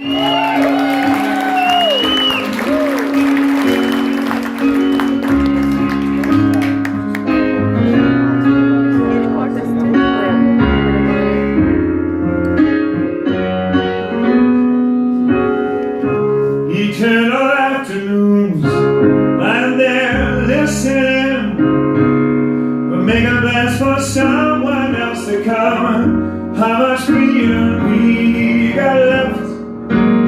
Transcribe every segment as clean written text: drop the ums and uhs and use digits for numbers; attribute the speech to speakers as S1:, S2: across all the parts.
S1: Eternal afternoons, lying there listening, but making plans for someone else to come. How much freedom we got left?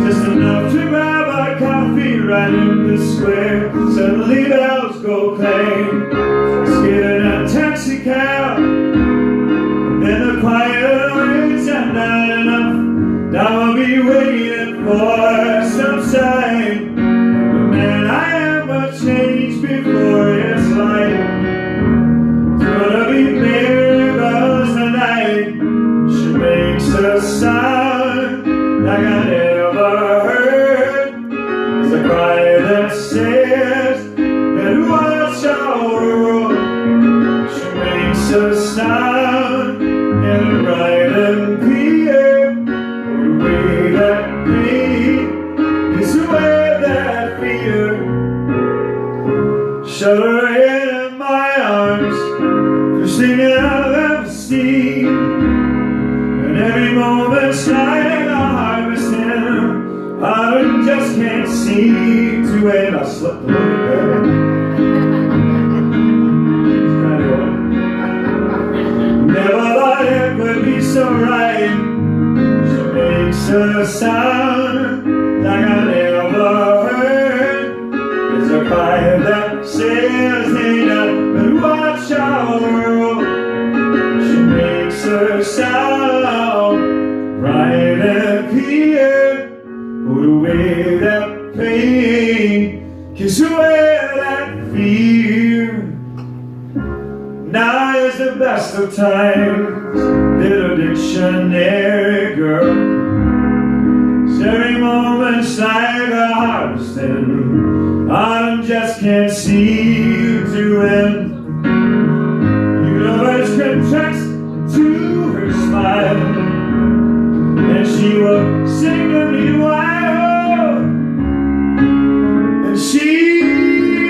S1: Just enough to grab our coffee right in the square. Suddenly bells go clang. Let's get in a taxi cab, and then the quiet waits and not enough. Now I'll be waiting for some sign. But man, I am a change before it's light. It's gonna be miracles tonight. She makes a sound like I never heard. It's a cry that says that watch our world. She makes a sound and bright and clear. That pain is away that fear. Shut her head in my arms, first thing I've ever seen. And every moment's like a harvesting. I just can't seem to wait. I slept a little bit. Never thought it would be so right. Makes a sound like I never heard. It's a cry that says, hey now, but watch our world. She makes her sound bright and clear. Put away that pain, kiss away that fear. Now is the best of times, little dictionary girl. Every moment's like a harvesting. Autumn just can't seem to end. Universe contracts to her smile, and she will sing to me while. And she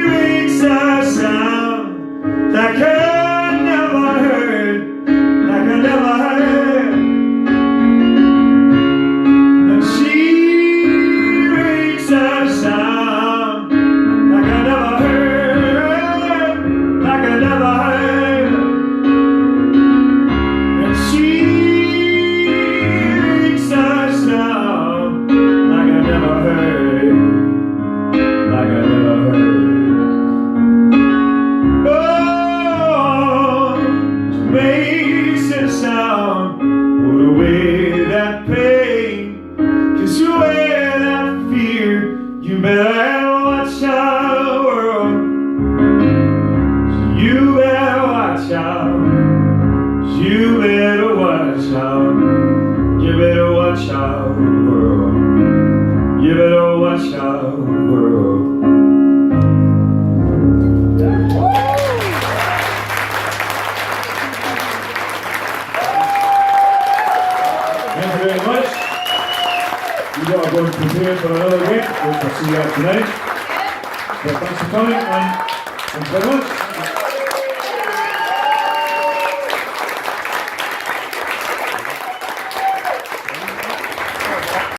S1: makes a sound like I never heard, like I never heard. Makes a sound, put away that pain, kiss away that fear. You better watch our world. You better watch out. You better watch out. You better watch our world. You better watch our world. Thank you very much. You are going to prepare for another week. We'll see you out tonight. So thanks for coming and thanks very much.